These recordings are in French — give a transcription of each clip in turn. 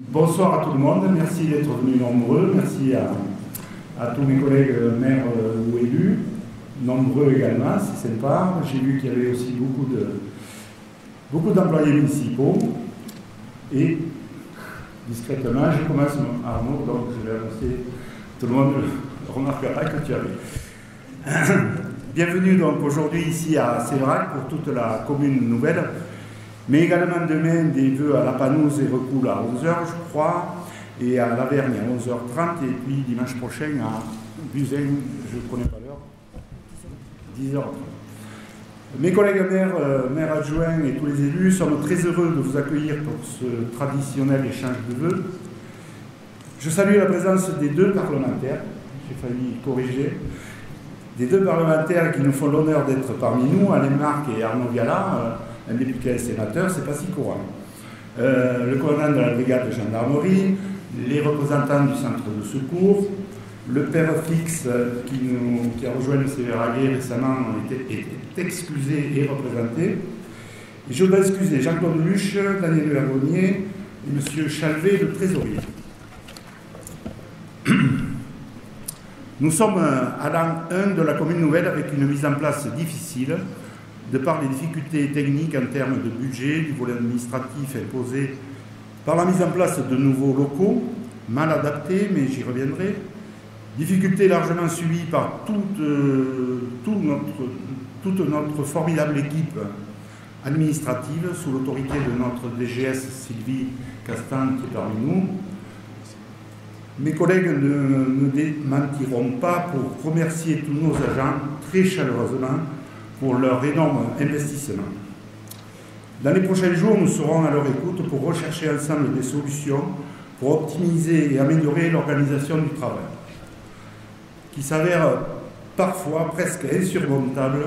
Bonsoir à tout le monde, merci d'être venus nombreux, merci à tous mes collègues maires ou élus, nombreux également, c'est sympa. J'ai vu qu'il y avait aussi beaucoup d'employés municipaux et discrètement, je commence Arnaud, donc je vais annoncer, tout le monde remarquera que tu avais. Bienvenue donc aujourd'hui ici à Séverac pour toute la commune nouvelle, mais également demain des vœux à La Panouse et Recoul à 11h je crois, et à Lavergne à 11h30, et puis dimanche prochain à Buzyn, je ne connais pas l'heure, 10h30. Mes collègues maires adjoints et tous les élus sommes très heureux de vous accueillir pour ce traditionnel échange de vœux. Je salue la présence des deux parlementaires, j'ai failli corriger, des deux parlementaires qui nous font l'honneur d'être parmi nous, Alain Marc et Arnaud Viala, un député et sénateur, c'est pas si courant. Le commandant de la brigade de gendarmerie, les représentants du centre de secours, le père Fix qui a rejoint le Sévéraguet récemment est excusé et représenté. Et je dois excuser Jean-Claude Luche, Daniel Vergonnier et M. Chalvet, le trésorier. Nous sommes à l'an 1 de la commune nouvelle avec une mise en place difficile de par les difficultés techniques en termes de budget, du volet administratif imposé par la mise en place de nouveaux locaux, mal adaptés, mais j'y reviendrai. Difficultés largement subies par toute notre formidable équipe administrative sous l'autorité de notre DGS Sylvie Castan qui est parmi nous. Mes collègues ne démentiront pas pour remercier tous nos agents très chaleureusement pour leur énorme investissement. Dans les prochains jours, nous serons à leur écoute pour rechercher ensemble des solutions pour optimiser et améliorer l'organisation du travail, qui s'avère parfois presque insurmontable,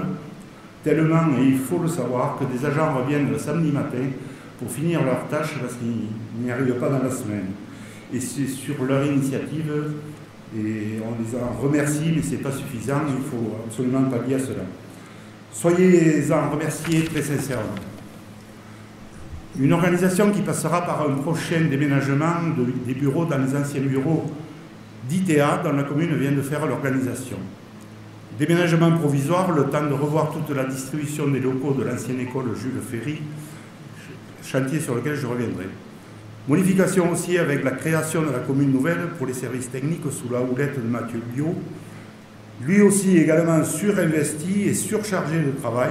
tellement, et il faut le savoir, que des agents reviennent le samedi matin pour finir leurs tâches parce qu'ils n'y arrivent pas dans la semaine. Et c'est sur leur initiative, et on les en remercie, mais ce n'est pas suffisant, il faut absolument pallier à cela. Soyez-en remerciés très sincèrement. Une organisation qui passera par un prochain déménagement des bureaux dans les anciens bureaux d'ITA dont la commune vient de faire l'organisation. Déménagement provisoire, le temps de revoir toute la distribution des locaux de l'ancienne école Jules Ferry, chantier sur lequel je reviendrai. Modification aussi avec la création de la commune nouvelle pour les services techniques sous la houlette de Mathieu Biot, lui aussi également surinvesti et surchargé de travail.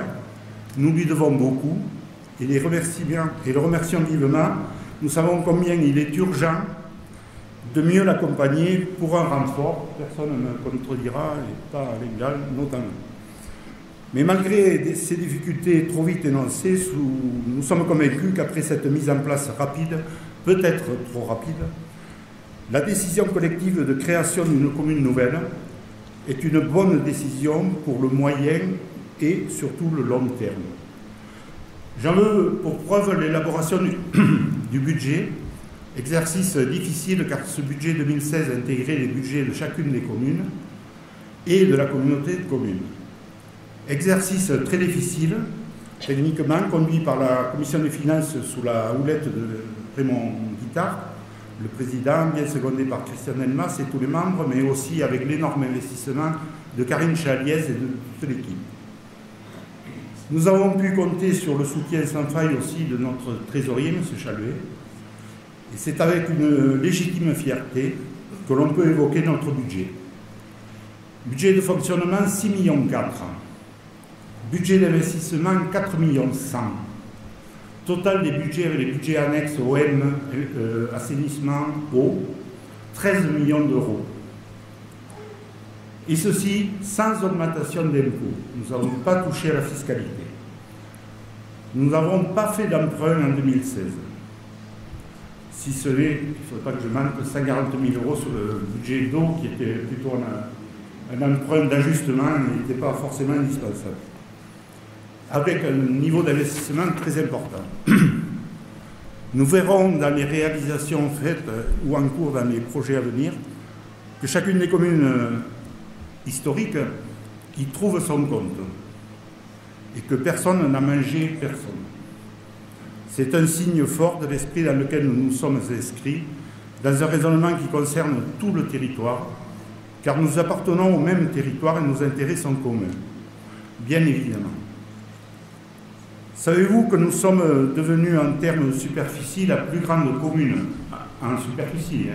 Nous lui devons beaucoup et le remercions vivement. Nous savons combien il est urgent de mieux l'accompagner pour un renfort. Personne ne me contredira, et pas légal notamment. Mais malgré ces difficultés trop vite énoncées, nous sommes convaincus qu'après cette mise en place rapide, peut-être trop rapide, la décision collective de création d'une commune nouvelle est une bonne décision pour le moyen et surtout le long terme. J'en veux pour preuve l'élaboration du budget, exercice difficile car ce budget 2016 intégrait les budgets de chacune des communes et de la communauté de communes. Exercice très difficile, techniquement, conduit par la commission des finances sous la houlette de Raymond Guittard, le président, bien secondé par Christian Elmas et tous les membres, mais aussi avec l'énorme investissement de Karine Chaliez et de toute l'équipe. Nous avons pu compter sur le soutien sans faille aussi de notre trésorier, M. Chalvet, et c'est avec une légitime fierté que l'on peut évoquer notre budget. Budget de fonctionnement 6,4 millions. Budget d'investissement 4,1 millions. Total des budgets avec les budgets annexes OM, assainissement, eau, 13 millions d'euros. Et ceci sans augmentation d'impôts. Nous n'avons pas touché à la fiscalité. Nous n'avons pas fait d'emprunt en 2016. Si ce n'est, il ne faudrait pas que je manque, 140 000 euros sur le budget d'eau, qui était plutôt un emprunt d'ajustement, et n'était pas forcément indispensable, avec un niveau d'investissement très important. Nous verrons dans les réalisations faites ou en cours dans les projets à venir que chacune des communes historiques y trouve son compte et que personne n'a mangé personne. C'est un signe fort de l'esprit dans lequel nous nous sommes inscrits, dans un raisonnement qui concerne tout le territoire, car nous appartenons au même territoire et nos intérêts sont communs, bien évidemment. Savez-vous que nous sommes devenus en termes de superficie la plus grande commune, en superficie,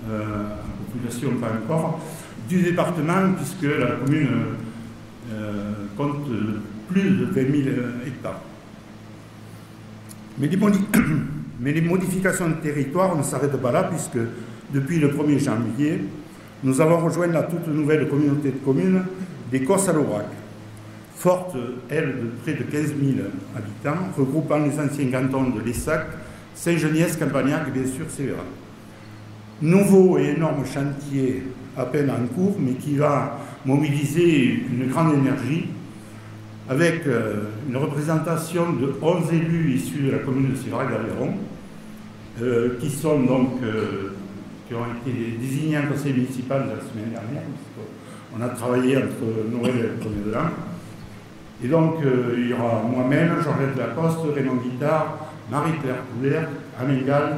en population pas encore, du département, puisque la commune compte plus de 20 000 hectares. Mais les modifications de territoire ne s'arrêtent pas là, puisque depuis le 1er janvier, nous avons rejoint la toute nouvelle communauté de communes des Cosses à l'Aubrac, forte, elle, de près de 15 000 habitants, regroupant les anciens cantons de Lessac, Saint-Geniès, Campagnac et bien sûr Sévérac. Nouveau et énorme chantier à peine en cours, mais qui va mobiliser une grande énergie avec une représentation de 11 élus issus de la commune de Sévérac-d'Aveyron, qui ont été désignés en conseil municipal la semaine dernière. On a travaillé entre Noël et le 1er de l'an. Et donc, il y aura moi-même, Georgette Lacoste, Raymond Guittard, Marie-Claire Pouler, Alain Gall,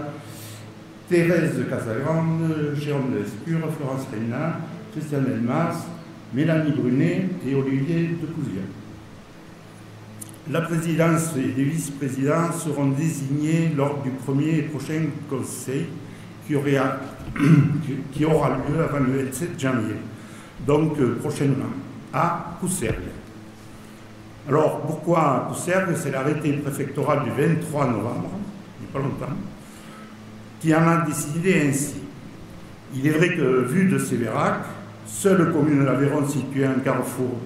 Thérèse Casagrande, Jérôme Delescure, Florence Reina, Christiane Elmas, Mélanie Brunet et Olivier Decouzier. La présidence et les vice-présidents seront désignés lors du premier et prochain conseil qui aura lieu avant le 27 janvier, donc prochainement, à Coussergues. Alors, pourquoi Coussergues? C'est l'arrêté préfectoral du 23 novembre, il n'y a pas longtemps, qui en a décidé ainsi. Il est vrai que, vu de Sévérac, seule commune de l'Aveyron située en carrefour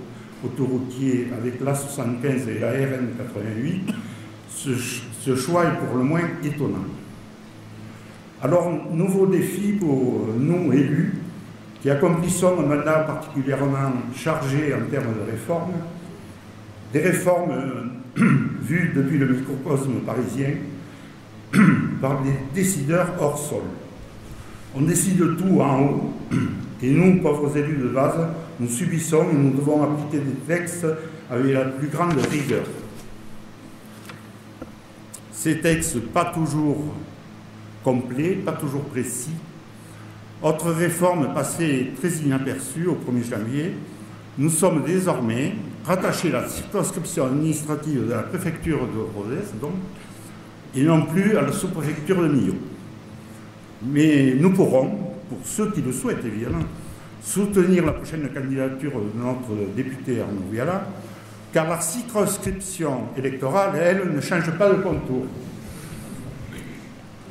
autoroutier avec l'A75 et la RN 88, ce choix est pour le moins étonnant. Alors, nouveau défi pour nous, élus, qui accomplissons un mandat particulièrement chargé en termes de réformes, des réformes vues depuis le microcosme parisien par des décideurs hors sol. On décide tout en haut, et nous, pauvres élus de base, nous subissons et nous devons appliquer des textes avec la plus grande rigueur. Ces textes pas toujours complets, pas toujours précis. Autre réforme passée très inaperçue au 1er janvier, nous sommes désormais rattachés à la circonscription administrative de la préfecture de Rodez, donc, et non plus à la sous-préfecture de Millau. Mais nous pourrons, pour ceux qui le souhaitent évidemment, soutenir la prochaine candidature de notre député Arnaud Viala, car la circonscription électorale, elle, ne change pas de contour.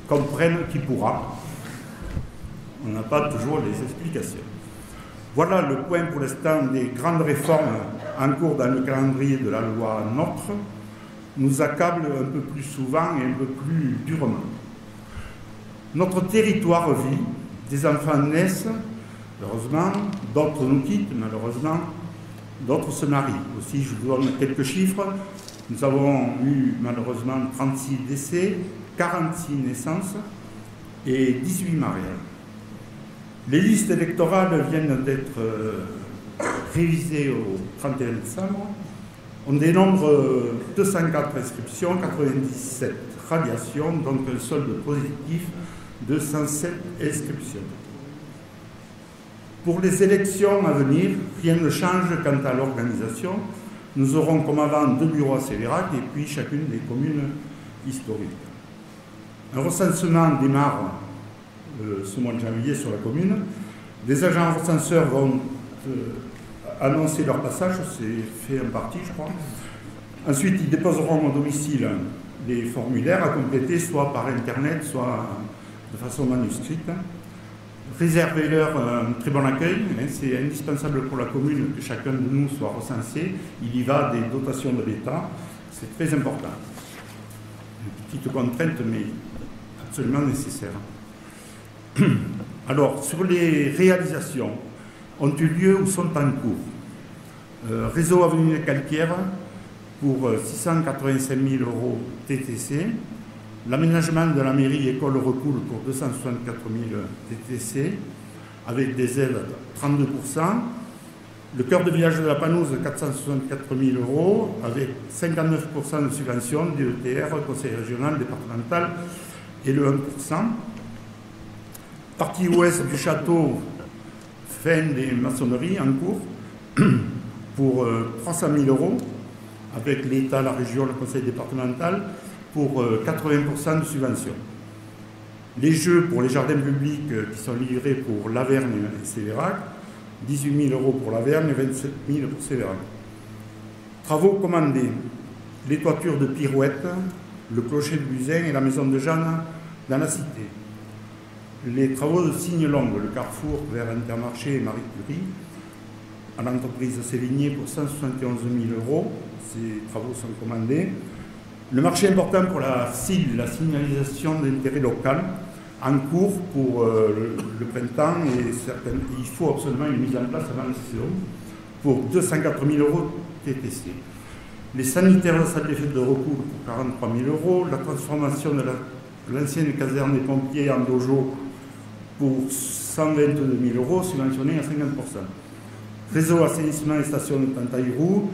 Comprenne qui pourra. On n'a pas toujours les explications. Voilà le point pour l'instant des grandes réformes en cours dans le calendrier de la loi NOTRe, nous accablent un peu plus souvent et un peu plus durement. Notre territoire vit, des enfants naissent, heureusement, d'autres nous quittent, malheureusement, d'autres se marient. Aussi, je vous donne quelques chiffres. Nous avons eu malheureusement 36 décès, 46 naissances et 18 mariages. Les listes électorales viennent d'être révisées au 31 décembre. On dénombre 204 inscriptions, 97 radiations, donc un solde positif de 107 inscriptions. Pour les élections à venir, rien ne change quant à l'organisation. Nous aurons comme avant 2 bureaux à Sévérac et puis chacune des communes historiques. Un recensement démarre ce mois de janvier sur la commune. Des agents recenseurs vont annoncer leur passage, c'est fait en partie je crois. Ensuite, ils déposeront au domicile les formulaires à compléter soit par internet, soit de façon manuscrite. Réservez-leur un très bon accueil, c'est indispensable pour la commune que chacun de nous soit recensé. Il y va des dotations de l'État, c'est très important. Une petite contrainte, mais absolument nécessaire. Alors, sur les réalisations, ont eu lieu ou sont en cours. Réseau Avenue des Calquières pour 685 000 € TTC. L'aménagement de la mairie école recoule pour 264 000 TTC avec des aides à 32%. Le cœur de village de la Panouse, 464 000 euros, avec 59% de subvention du ETR, conseil régional, départemental, et le 1%. Partie ouest du château, fin des maçonneries en cours, pour 300 000 euros, avec l'État, la région, le conseil départemental, pour 80% de subvention. Les jeux pour les jardins publics qui sont livrés pour Lavergne et Sévérac, 18 000 euros pour Lavergne et 27 000 pour Sévérac. Travaux commandés, les toitures de Pirouette, le clocher de Buzyn et la maison de Jeanne dans la cité. Les travaux de Signe-Longue, le carrefour vers Intermarché et Marie Curie, à l'entreprise Sévigné pour 171 000 euros. Ces travaux sont commandés. Le marché important pour la CIL, la signalisation d'intérêt local, en cours pour le printemps et il faut absolument une mise en place avant la saison pour 204 000 euros TTC. Les sanitaires de la salle des fêtes de recours pour 43 000 euros. La transformation de l'ancienne caserne des pompiers en dojo pour 122 000 euros, subventionné à 50%. Réseau assainissement et station de Tantaïrou,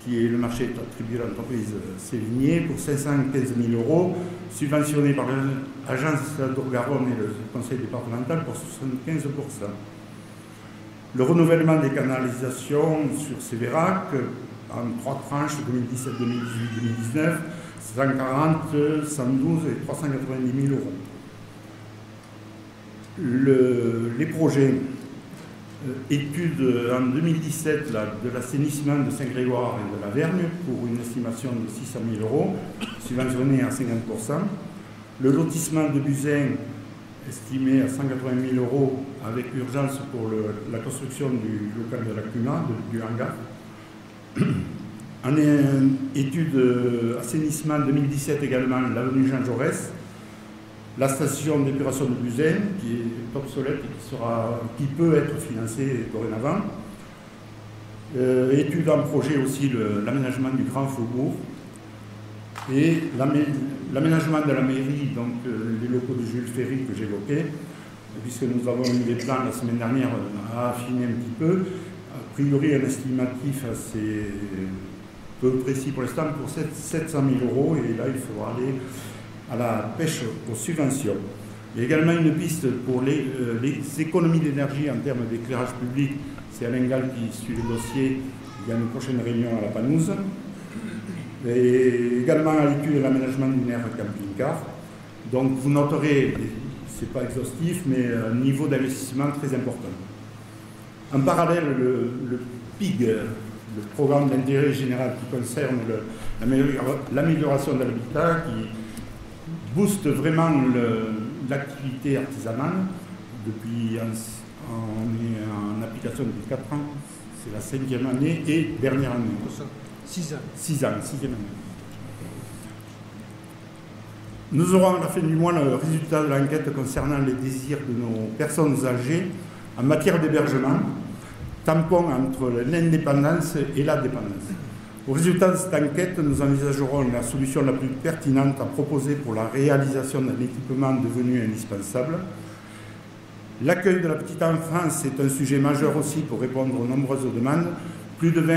qui est le marché attribué à l'entreprise Sévigné, pour 515 000 euros, subventionné par l'agence d'Or-Garonne et le conseil départemental pour 75%. Le renouvellement des canalisations sur Sévérac, en 3 tranches, 2017, 2018, 2019, 140, 112 et 390 000 euros. Les projets études en 2017 de l'assainissement de Saint-Grégoire et de la Vergne pour une estimation de 600 000 euros, subventionné à 50%. Le lotissement de Buzyn, estimé à 180 000 euros, avec urgence pour la construction du local de la CUMA, du hangar. En étude assainissement 2017 également, l'avenue Jean Jaurès. La station d'épuration de Buzyn, qui est obsolète et qui peut être financée dorénavant. Étude en projet aussi l'aménagement du Grand Faubourg. Et l'aménagement de la mairie, donc les locaux de Jules Ferry que j'évoquais, puisque nous avons eu des plans la semaine dernière à affiner un petit peu. A priori, un estimatif assez peu précis pour l'instant, pour 700 000 euros, et là il faudra aller à la pêche aux subventions. Il y a également une piste pour les économies d'énergie en termes d'éclairage public. C'est Alain Gall qui suit le dossier. Il y a une prochaine réunion à la Panouse. Et également à l'étude de l'aménagement d'une aire camping-car. Donc vous noterez, ce n'est pas exhaustif, mais un niveau d'investissement très important. En parallèle, le PIG, le programme d'intérêt général qui concerne l'amélioration de l'habitat, qui booste vraiment l'activité artisanale. Depuis, on est en application depuis 4 ans, c'est la 5e année et dernière année. 6 ans. 6 ans, 6e année. Nous aurons à la fin du mois le résultat de l'enquête concernant les désirs de nos personnes âgées en matière d'hébergement, tampon entre l'indépendance et la dépendance. Au résultat de cette enquête, nous envisagerons la solution la plus pertinente à proposer pour la réalisation d'un équipement devenu indispensable. L'accueil de la petite enfance est un sujet majeur aussi pour répondre aux nombreuses demandes. Plus de 20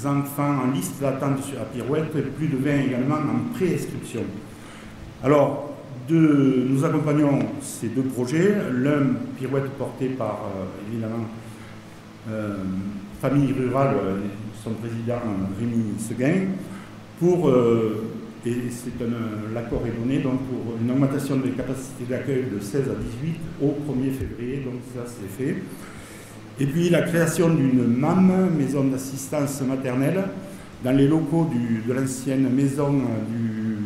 enfants en liste d'attente sur la Pirouette et plus de 20 également en préinscription. Alors, nous accompagnons ces 2 projets. L'un, Pirouette, porté par, évidemment, Famille Rurale, son président Rémi Seguin, et l'accord est donné donc pour une augmentation des capacités d'accueil de 16 à 18 au 1er février, donc ça c'est fait. Et puis la création d'une MAM, maison d'assistance maternelle, dans les locaux de l'ancienne maison du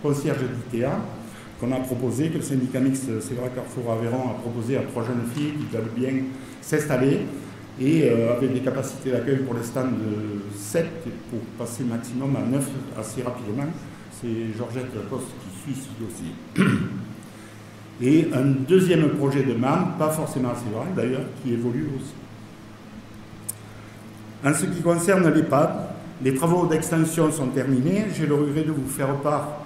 concierge d'ITEA, qu'on a proposé, que le syndicat mixte Sévérac Carrefour Aveyron a proposé à 3 jeunes filles qui veulent bien s'installer, et avec des capacités d'accueil pour l'instant de 7, pour passer maximum à 9 assez rapidement. C'est Georgette Lacoste qui suit ce dossier. Et un deuxième projet de MAM, pas forcément à Sévérac d'ailleurs, qui évolue aussi. En ce qui concerne l'EHPAD, les travaux d'extension sont terminés. J'ai le regret de vous faire part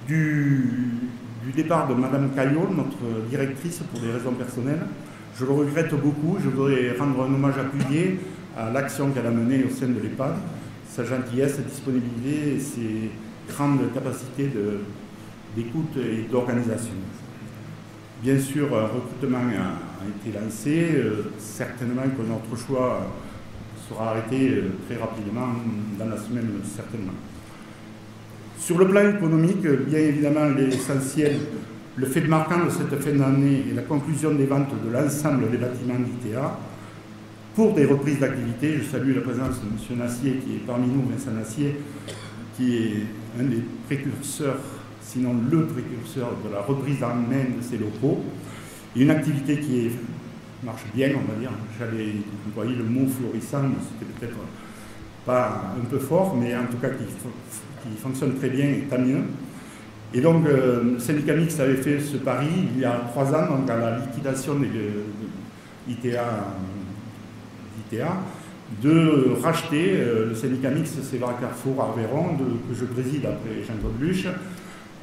du départ de Madame Caillot, notre directrice, pour des raisons personnelles. Je le regrette beaucoup. Je voudrais rendre un hommage appuyé à l'action qu'elle a menée au sein de l'EHPAD, sa gentillesse, sa disponibilité et ses grandes capacités d'écoute et d'organisation. Bien sûr, un recrutement a été lancé. Certainement que notre choix sera arrêté très rapidement, dans la semaine certainement. Sur le plan économique, bien évidemment, l'essentiel, le fait marquant de cette fin d'année est la conclusion des ventes de l'ensemble des bâtiments d'ITA pour des reprises d'activité. Je salue la présence de M. Nassier, qui est parmi nous, Vincent Nassier, qui est un des précurseurs, sinon le précurseur de la reprise en main de ces locaux. Et une activité qui marche bien, on va dire. J'allais employer le mot florissant, c'était peut-être pas un peu fort, mais en tout cas qui fonctionne très bien et tant mieux. Et donc, le syndicat mixte avait fait ce pari il y a 3 ans, donc à la liquidation de l'ITA, de racheter le syndicat mixte Sévère Carrefour à Aveyron, que je préside après Jean-Claude Luche,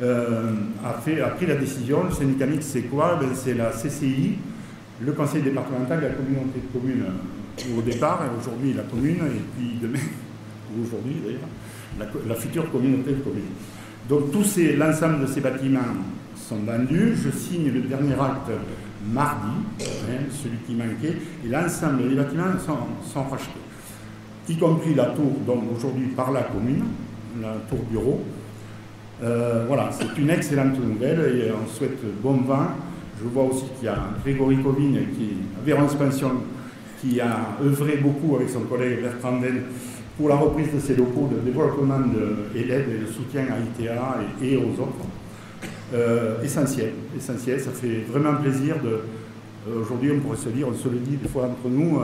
a pris la décision. Le syndicat mixte, c'est quoi? C'est la CCI, le conseil départemental de la communauté de communes au départ, et aujourd'hui la commune, et puis demain, ou aujourd'hui d'ailleurs, la future communauté de communes. Donc l'ensemble de ces bâtiments sont vendus. Je signe le dernier acte mardi, celui qui manquait, et l'ensemble des bâtiments sont rachetés, y compris la tour, donc aujourd'hui par la commune, la tour bureau. Voilà, c'est une excellente nouvelle et on souhaite bon vent. Je vois aussi qu'il y a Grégory Covigne, qui est Aveyron Expansion, qui a œuvré beaucoup avec son collègue Bertrand Den pour la reprise de ces locaux de développement et l'aide et le soutien à ITA et aux autres. Essentiel, ça fait vraiment plaisir aujourd'hui on pourrait se dire, on se le dit des fois entre nous,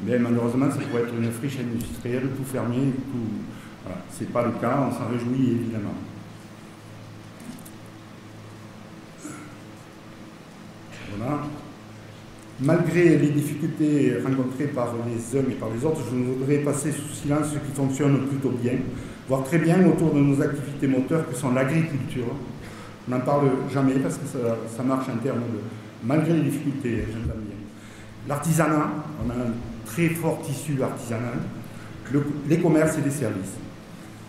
mais malheureusement ça pourrait être une friche industrielle, tout fermé, voilà. C'est pas le cas, on s'en réjouit évidemment. Voilà. Malgré les difficultés rencontrées par les uns et par les autres, je ne voudrais passer sous silence ce qui fonctionne plutôt bien, voire très bien autour de nos activités moteurs que sont l'agriculture. On n'en parle jamais parce que ça marche en termes de... Malgré les difficultés, j'entends bien. L'artisanat, on a un très fort tissu artisanal, les commerces et les services.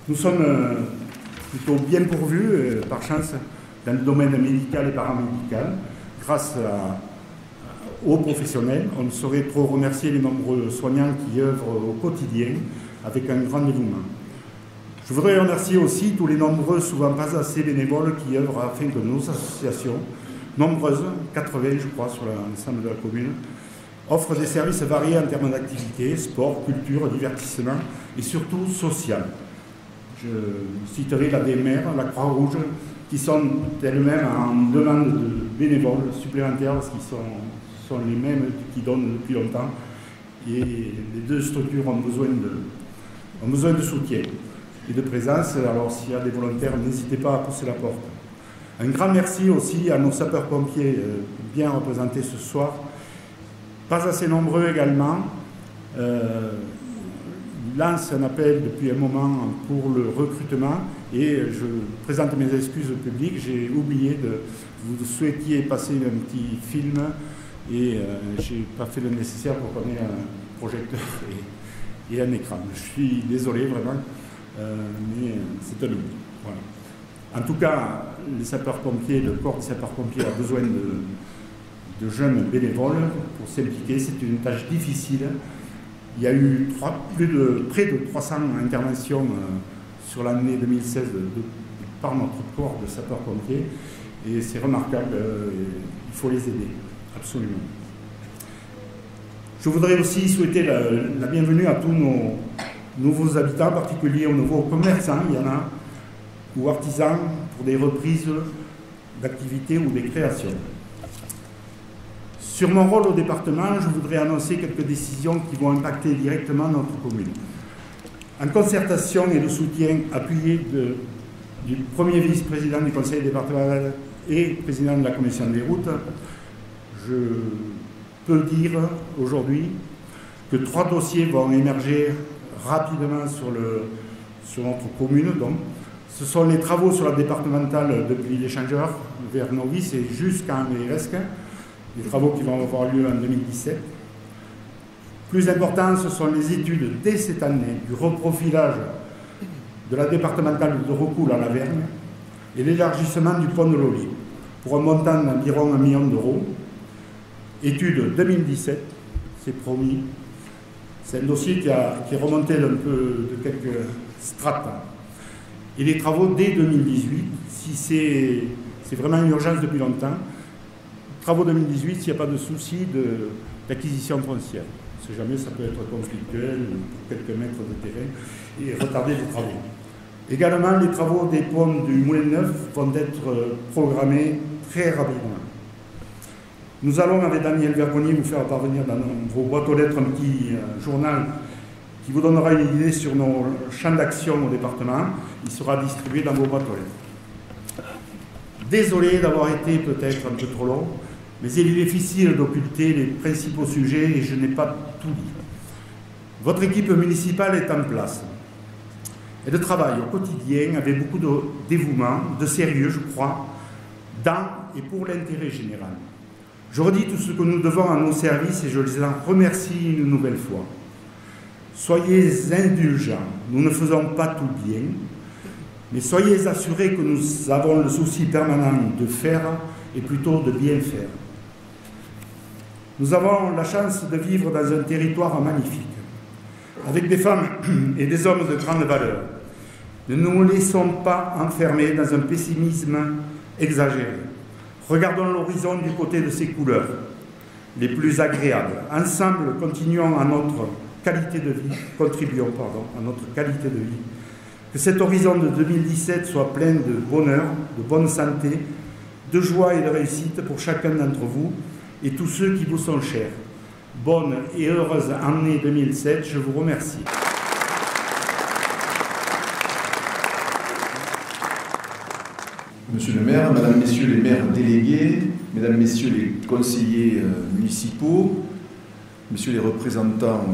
Nous sommes plutôt bien pourvus, par chance, dans le domaine médical et paramédical, grâce aux professionnels. On ne saurait trop remercier les nombreux soignants qui œuvrent au quotidien avec un grand dévouement. Je voudrais remercier aussi tous les nombreux, souvent pas assez bénévoles qui œuvrent afin que nos associations, nombreuses, 80 je crois sur l'ensemble de la commune, offrent des services variés en termes d'activité, sport, culture, divertissement et surtout social. Je citerai la DMR, la Croix-Rouge, qui sont elles-mêmes en demande de bénévoles supplémentaires parce qu'ils sont les mêmes qui donnent depuis longtemps. Et les deux structures ont besoin de soutien et de présence. Alors s'il y a des volontaires, n'hésitez pas à pousser la porte. Un grand merci aussi à nos sapeurs-pompiers bien représentés ce soir. Pas assez nombreux également. Lance un appel depuis un moment pour le recrutement et je présente mes excuses au public. J'ai oublié vous souhaitiez passer un petit film et je n'ai pas fait le nécessaire pour qu'on ait un projecteur et un écran. Je suis désolé vraiment, mais c'est un oubli. Voilà. En tout cas, les sapeurs-pompiers, le corps des sapeurs-pompiers a besoin de jeunes bénévoles pour s'impliquer. C'est une tâche difficile. Il y a eu près de 300 interventions sur l'année 2016 par notre corps de sapeurs-pompiers et c'est remarquable, il faut les aider, absolument. Je voudrais aussi souhaiter la bienvenue à tous nos nouveaux habitants, en particulier aux nouveaux commerçants, il y en a, ou artisans pour des reprises d'activités ou des créations. Sur mon rôle au département, je voudrais annoncer quelques décisions qui vont impacter directement notre commune. En concertation et le soutien appuyé du premier vice-président du conseil départemental et président de la commission des routes, je peux dire aujourd'hui que 3 dossiers vont émerger rapidement sur notre commune. Donc, ce sont les travaux sur la départementale depuis l'échangeur vers Novice et jusqu'à Méresque. des travaux qui vont avoir lieu en 2017. Plus important, ce sont les études dès cette année du reprofilage de la départementale de Rocoul à Lavergne et l'élargissement du pont de l'Oli pour un montant d'environ 1 million d'euros. Étude 2017, c'est promis. C'est un dossier qui est remonté d'un peu de quelques strates. Et les travaux dès 2018, si c'est vraiment une urgence depuis longtemps, travaux 2018 s'il n'y a pas de souci d'acquisition foncière. On ne sait jamais, ça peut être conflictuel pour quelques mètres de terrain et retarder les travaux. Également, les travaux des ponts du Moulin Neuf vont être programmés très rapidement. Nous allons, avec Daniel Vergonnier, vous faire parvenir dans vos boîtes aux lettres un petit journal qui vous donnera une idée sur nos champs d'action au département. Il sera distribué dans vos boîtes aux lettres. Désolé d'avoir été peut-être un peu trop long, mais il est difficile d'occulter les principaux sujets et je n'ai pas tout dit. Votre équipe municipale est en place. Elle travaille au quotidien avec beaucoup de dévouement, de sérieux, je crois, dans et pour l'intérêt général. Je redis tout ce que nous devons à nos services et je les en remercie une nouvelle fois. Soyez indulgents, nous ne faisons pas tout bien, mais soyez assurés que nous avons le souci permanent de faire et plutôt de bien faire. Nous avons la chance de vivre dans un territoire magnifique, avec des femmes et des hommes de grande valeur. Ne nous laissons pas enfermer dans un pessimisme exagéré. Regardons l'horizon du côté de ses couleurs les plus agréables. Ensemble, continuons à notre qualité de vie, contribuons à notre qualité de vie. Que cet horizon de 2017 soit plein de bonheur, de bonne santé, de joie et de réussite pour chacun d'entre vous et tous ceux qui vous sont chers. Bonne et heureuse année 2007, je vous remercie. Monsieur le maire, Madame, Messieurs les maires délégués, Mesdames, Messieurs les conseillers municipaux, Messieurs les représentants,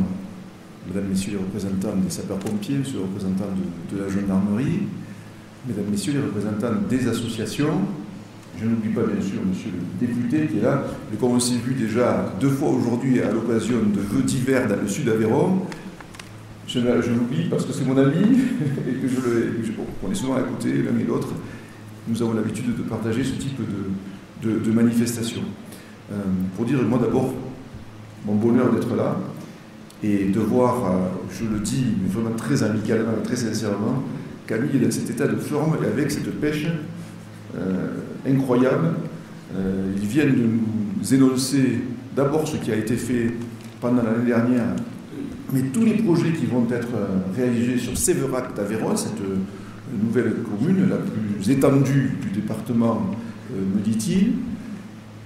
Mesdames, Messieurs les représentants des sapeurs-pompiers, Monsieur le représentant de la gendarmerie, Mesdames, Messieurs les représentants des associations, je n'oublie pas bien sûr Monsieur le député qui est là, et comme on s'est vu déjà 2 fois aujourd'hui à l'occasion de vœux d'hiver dans le sud d'Aveyron, je l'oublie parce que c'est mon ami et que on est souvent à côté l'un et l'autre. Nous avons l'habitude de partager ce type de manifestation. Pour dire, moi d'abord, mon bonheur d'être là et de voir, je le dis mais vraiment très amicalement et très sincèrement, Camille est dans cet état de forme et avec cette pêche incroyable. Ils viennent de nous énoncer d'abord ce qui a été fait pendant l'année dernière, mais tous les projets qui vont être réalisés sur Séverac d'Aveyron, cette nouvelle commune, la plus étendue du département, me dit-il.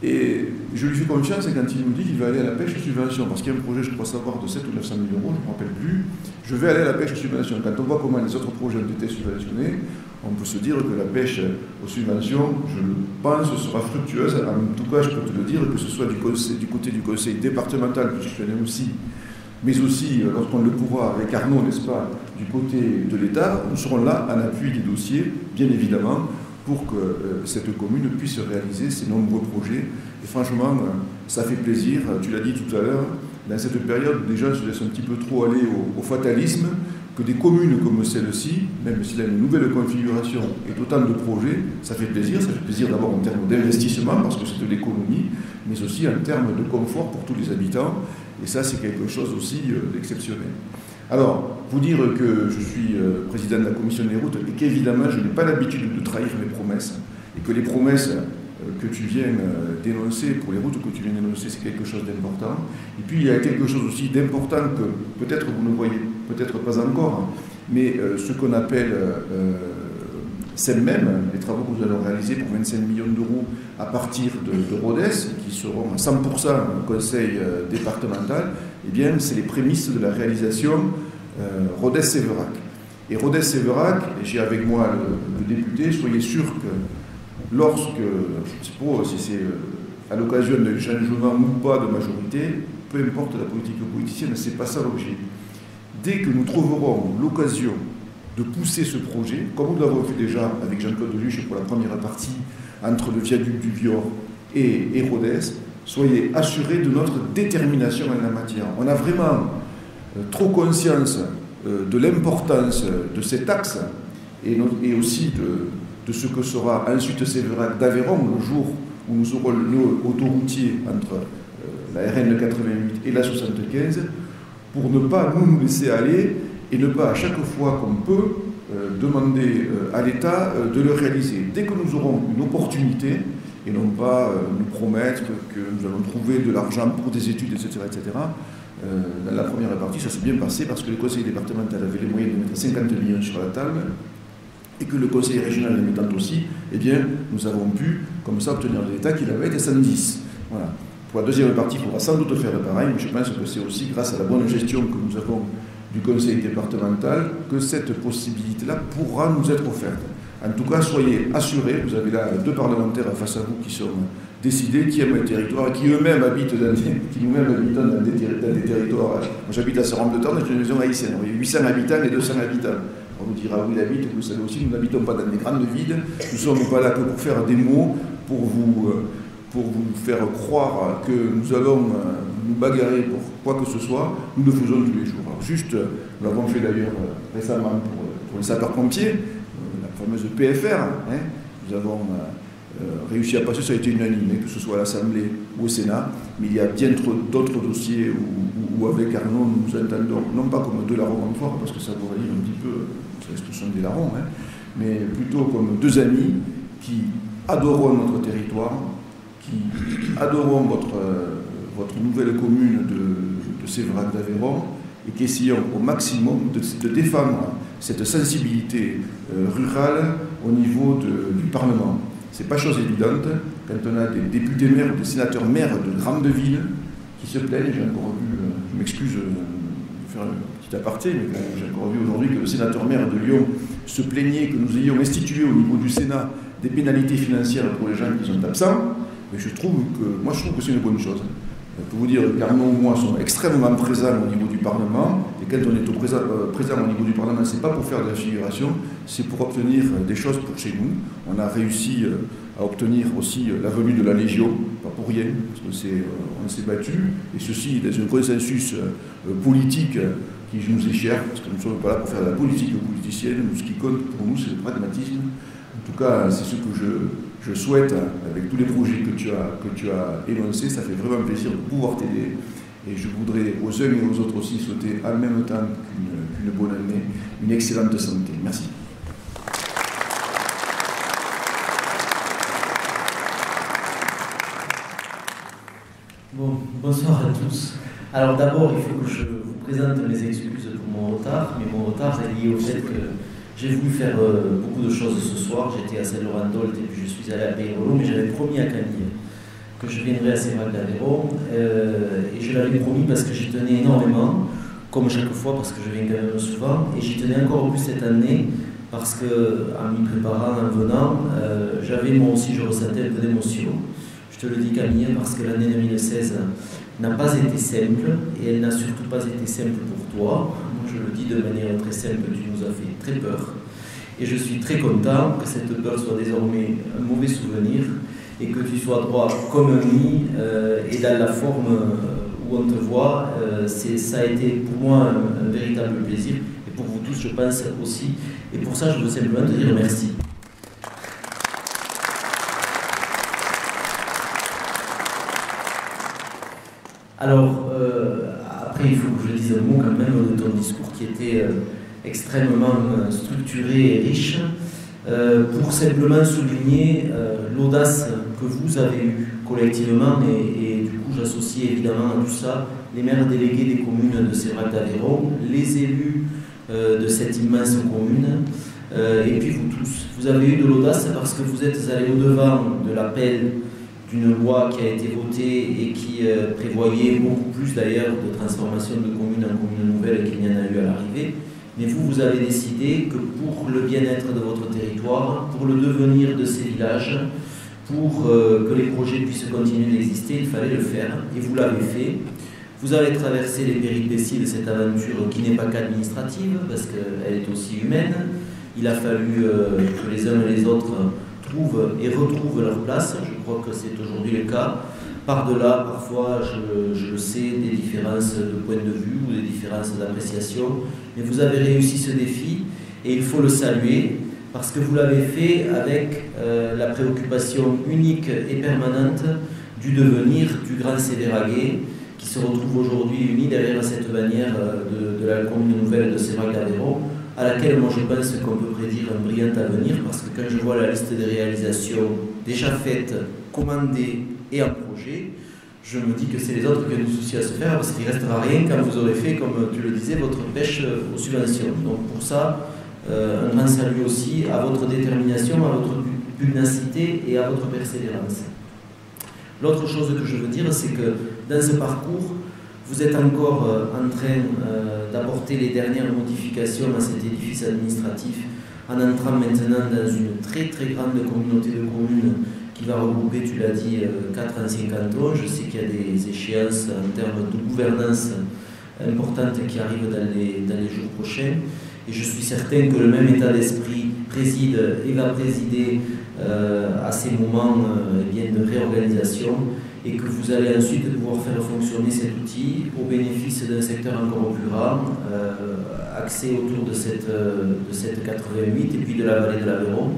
Et je lui fais confiance quand il nous dit qu'il va aller à la pêche subvention, parce qu'il y a un projet, je crois savoir, de 7 ou 900 000 euros, je ne me rappelle plus. Je vais aller à la pêche subvention. Quand on voit comment les autres projets ont été subventionnés, on peut se dire que la pêche aux subventions, je pense, sera fructueuse. En tout cas, je peux te le dire, que ce soit du côté du conseil départemental, que je connais aussi, mais aussi, lorsqu'on le pourra avec Arnaud, n'est-ce pas, du côté de l'État, nous serons là en appui des dossiers, bien évidemment, pour que cette commune puisse réaliser ses nombreux projets. Et franchement, ça fait plaisir. Tu l'as dit tout à l'heure, dans cette période où les gens se laissent un petit peu trop aller au fatalisme, que des communes comme celle-ci, même s'il y a une nouvelle configuration et autant de projets, ça fait plaisir. Ça fait plaisir d'abord en termes d'investissement, parce que c'est de l'économie, mais aussi en termes de confort pour tous les habitants. Et ça, c'est quelque chose aussi d'exceptionnel. Alors, vous dire que je suis président de la commission des routes et qu'évidemment, je n'ai pas l'habitude de trahir mes promesses et que les promesses que tu viens dénoncer, pour les routes que tu viens dénoncer, c'est quelque chose d'important. Et puis, il y a quelque chose aussi d'important que peut-être vous ne voyez peut-être pas encore, mais ce qu'on appelle CEMMEM, les travaux que nous allons réaliser pour 25 millions d'euros à partir de Rodez, qui seront à 100% au conseil départemental, eh bien, c'est les prémices de la réalisation Rodez-Séverac. Et Rodez-Séverac, et j'ai avec moi le député, soyez sûr que lorsque, je ne sais pas si c'est à l'occasion d'un changement ou pas de majorité, peu importe la politique politicienne, c'est pas ça l'objet. Dès que nous trouverons l'occasion de pousser ce projet, comme nous l'avons fait déjà avec Jean-Claude Luche pour la première partie, entre le viaduc du Vior et Rodez, soyez assurés de notre détermination en la matière. On a vraiment trop conscience de l'importance de cet axe et aussi de ce que sera ensuite Sévérac d'Aveyron le jour où nous aurons le nœud autoroutier entre la RN 88 et la 75, pour ne pas nous laisser aller et ne pas à chaque fois qu'on peut demander à l'État de le réaliser. Dès que nous aurons une opportunité, et non pas nous promettre que nous allons trouver de l'argent pour des études, etc., etc. Dans la première partie, ça s'est bien passé parce que le conseil départemental avait les moyens de mettre 50 millions sur la table et que le conseil régional les mettant aussi, eh bien, nous avons pu, comme ça, obtenir de l'État qu'il avait été 110. Voilà. Pour la deuxième partie, il faudra sans doute faire pareil, mais je pense que c'est aussi grâce à la bonne gestion que nous avons du conseil départemental que cette possibilité-là pourra nous être offerte. En tout cas, soyez assurés, vous avez là 2 parlementaires face à vous qui sont décidés, qui aiment le territoire, qui eux-mêmes habitent qui nous-mêmes habitons dans des territoires. Moi, j'habite à Saran-de-Terne, j'ai une maison haïtienne. Il y a 800 habitants et 200 habitants. On vous dira où il habite, vous savez aussi, nous n'habitons pas dans des grandes villes. Nous ne sommes pas là que pour faire des mots, pour vous faire croire que nous allons nous bagarrer pour quoi que ce soit. Nous le faisons tous les jours. Alors juste, nous l'avons fait d'ailleurs récemment pour les sapeurs-pompiers, la fameuse PFR. Hein, nous avons réussi à passer, ça a été unanime, que ce soit à l'Assemblée ou au Sénat, mais il y a bien d'autres dossiers où avec Arnaud nous entendons, non pas comme 2 larrons en fort, parce que ça voudrait dire un petit peu, ce sont des larrons, hein, mais plutôt comme 2 amis qui adorons notre territoire, qui adorons votre nouvelle commune de Sévérac d'Aveyron et qui essayons au maximum de défendre cette sensibilité rurale au niveau du Parlement. Ce n'est pas chose évidente quand on a des députés maires ou des sénateurs maires de grandes villes qui se plaignent. J'ai encore vu, je m'excuse de faire un petit aparté, mais j'ai encore vu aujourd'hui que le sénateur maire de Lyon se plaignait que nous ayons institué au niveau du Sénat des pénalités financières pour les gens qui sont absents. Mais je trouve que c'est une bonne chose. Je peux vous dire qu'Arnaud et moi sommes extrêmement présents au niveau du Parlement, et quand on est présent au niveau du Parlement, ce n'est pas pour faire de la figuration, c'est pour obtenir des choses pour chez nous. On a réussi à obtenir aussi la venue de la Légion, pas pour rien, parce qu'on s'est battu, et ceci dans un consensus politique qui nous est cher, parce que nous ne sommes pas là pour faire de la politique politicienne. Ce qui compte pour nous, c'est le pragmatisme. En tout cas, c'est ce que je souhaite, avec tous les projets que tu as énoncés. Ça fait vraiment plaisir de pouvoir t'aider. Et je voudrais aux uns et aux autres aussi souhaiter en même temps qu'une bonne année, une excellente santé. Merci. Bon, bonsoir à tous. Alors d'abord, il faut que je vous présente mes excuses pour mon retard, mais mon retard est lié au fait que j'ai voulu faire beaucoup de choses ce soir. J'étais à Saint-Laurent-d'Olt et puis je suis allé à Bayrolo, mais j'avais promis à Camille que je viendrais à Sévérac d'Aveyron, et je l'avais promis parce que j'y tenais énormément, comme chaque fois, parce que je viens quand même souvent, et j'y tenais encore plus cette année, parce qu'en m'y préparant, en venant, j'avais moi aussi, je ressentais un peu d'émotion. Je te le dis Camille, parce que l'année 2016 n'a pas été simple, et elle n'a surtout pas été simple pour toi. Moi je le dis de manière très simple, tu nous as fait très peur, et je suis très content que cette peur soit désormais un mauvais souvenir, et que tu sois droit comme un nid, et dans la forme où on te voit, ça a été pour moi un véritable plaisir, et pour vous tous je pense aussi, et pour ça je veux simplement te dire merci. Alors, après il faut que je dise un mot quand même de ton discours qui était extrêmement structuré et riche, pour simplement souligner l'audace que vous avez eue collectivement, et du coup j'associe évidemment à tout ça les maires délégués des communes de Sévérac d'Aveyron, les élus de cette immense commune, et puis vous tous. Vous avez eu de l'audace parce que vous êtes allés au-devant de l'appel d'une loi qui a été votée et qui prévoyait beaucoup plus d'ailleurs de transformation de commune en commune nouvelle qu'il n'y en a eu à l'arrivée. Mais vous avez décidé que pour le bien-être de votre territoire, pour le devenir de ces villages, pour que les projets puissent continuer d'exister, il fallait le faire, et vous l'avez fait. Vous avez traversé les péripéties de cette aventure qui n'est pas qu'administrative, parce qu'elle est aussi humaine. Il a fallu que les uns et les autres trouvent et retrouvent leur place. Je crois que c'est aujourd'hui le cas. par-delà, parfois, je le sais, des différences de point de vue ou des différences d'appréciation. Mais vous avez réussi ce défi et il faut le saluer parce que vous l'avez fait avec la préoccupation unique et permanente du devenir du Grand Sévéraguais qui se retrouve aujourd'hui uni derrière cette bannière de la commune nouvelle de Sévérac-d'Aveyron, à laquelle moi je pense qu'on peut prédire un brillant avenir, parce que quand je vois la liste des réalisations déjà faites, commandées et en projet, je me dis que c'est les autres qui ont du souci à se faire, parce qu'il ne restera rien quand vous aurez fait, comme tu le disais, votre pêche aux subventions. Donc pour ça, un grand salut aussi à votre détermination, à votre pugnacité et à votre persévérance. L'autre chose que je veux dire, c'est que dans ce parcours, vous êtes encore en train d'apporter les dernières modifications à cet édifice administratif en entrant maintenant dans une très très grande communauté de communes qui va regrouper, tu l'as dit, 4 anciens cantons. Je sais qu'il y a des échéances en termes de gouvernance importantes qui arrivent dans les jours prochains. Et je suis certain que le même état d'esprit préside et va présider à ces moments de réorganisation et que vous allez ensuite pouvoir faire fonctionner cet outil au bénéfice d'un secteur encore plus rare, axé autour de cette 88 et puis de la vallée de l'Aveyron,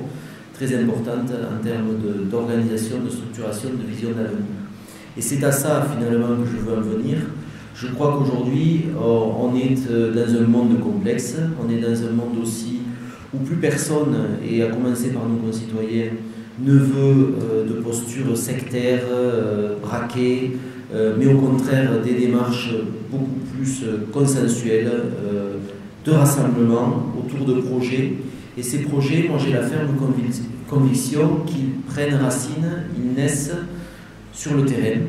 très importante en termes d'organisation, de structuration, de vision d'avenir. Et c'est à ça finalement que je veux en venir. Je crois qu'aujourd'hui, on est dans un monde complexe, on est dans un monde aussi où plus personne, et à commencer par nos concitoyens, ne veut de posture sectaire, braquée, mais au contraire des démarches beaucoup plus consensuelles, de rassemblement autour de projets. Et ces projets, moi j'ai la ferme conviction qu'ils prennent racine, ils naissent sur le terrain,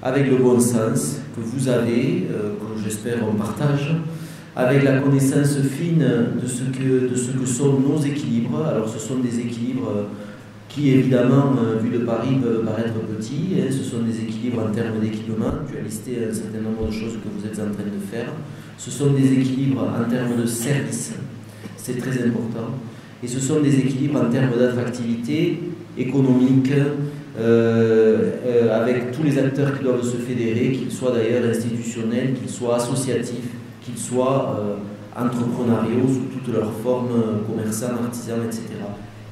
avec le bon sens que vous avez, que j'espère on partage, avec la connaissance fine de ce que sont nos équilibres. Alors ce sont des équilibres qui évidemment, vu de Paris, peuvent paraître petits. Ce sont des équilibres en termes d'équipement. Tu as listé un certain nombre de choses que vous êtes en train de faire. Ce sont des équilibres en termes de services. C'est très important. Et ce sont des équilibres en termes d'attractivité économique, avec tous les acteurs qui doivent se fédérer, qu'ils soient d'ailleurs institutionnels, qu'ils soient associatifs, qu'ils soient entrepreneuriaux sous toutes leurs formes, commerçants, artisans, etc.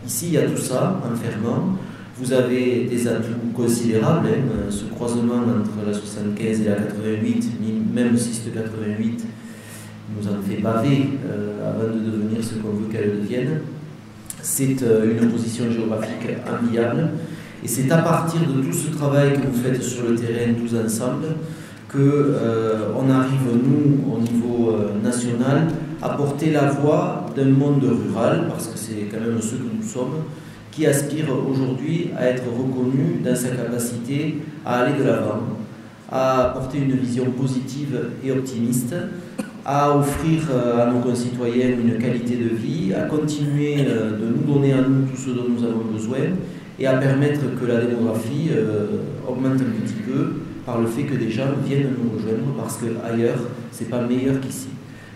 Ici, il y a tout ça en fermant. Vous avez des atouts considérables, ce croisement entre la 75 et la 88, même si cette 88 nous en fait baver avant de devenir ce qu'on veut qu'elle devienne. C'est une position géographique enviable. Et c'est à partir de tout ce travail que vous faites sur le terrain tous ensemble qu'on arrive, nous, au niveau national, à porter la voix d'un monde rural, parce que c'est quand même ce que nous sommes, qui aspire aujourd'hui à être reconnu dans sa capacité à aller de l'avant, à apporter une vision positive et optimiste, à offrir à nos concitoyens une qualité de vie, à continuer de nous donner à nous tout ce dont nous avons besoin, et à permettre que la démographie augmente un petit peu par le fait que des gens viennent nous rejoindre, parce qu'ailleurs, ce n'est pas meilleur qu'ici.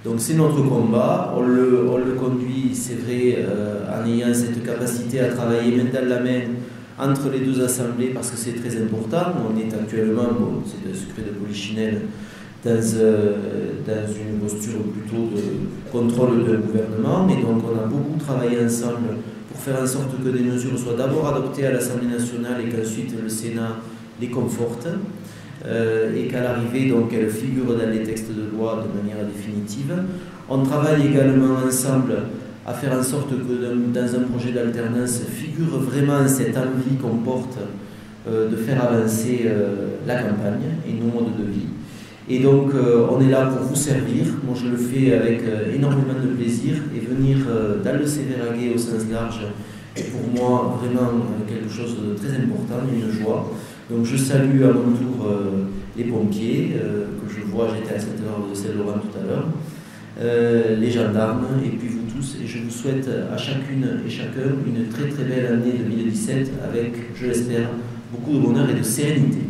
Donc c'est notre combat, on le conduit, c'est vrai, en ayant cette capacité à travailler main dans la main entre les deux assemblées, parce que c'est très important. On est actuellement, bon, c'est un secret de polichinelle, dans une posture plutôt de contrôle d'un gouvernement, mais donc on a beaucoup travaillé ensemble pour faire en sorte que des mesures soient d'abord adoptées à l'Assemblée nationale et qu'ensuite le Sénat les conforte, et qu'à l'arrivée, donc, elles figurent dans les textes de loi de manière définitive. On travaille également ensemble à faire en sorte que dans un projet d'alternance figure vraiment cette envie qu'on porte de faire avancer la campagne et nos modes de vie. Et donc, on est là pour vous servir. Moi, je le fais avec énormément de plaisir, et venir dans le Sévéraguais au sens large est pour moi vraiment quelque chose de très important, une joie. Donc, je salue à mon tour les pompiers, que je vois, j'étais à cette heure de Saint-Laurent tout à l'heure, les gendarmes, et puis vous tous. Et je vous souhaite à chacune et chacun une très très belle année 2017 avec, je l'espère, beaucoup de bonheur et de sérénité.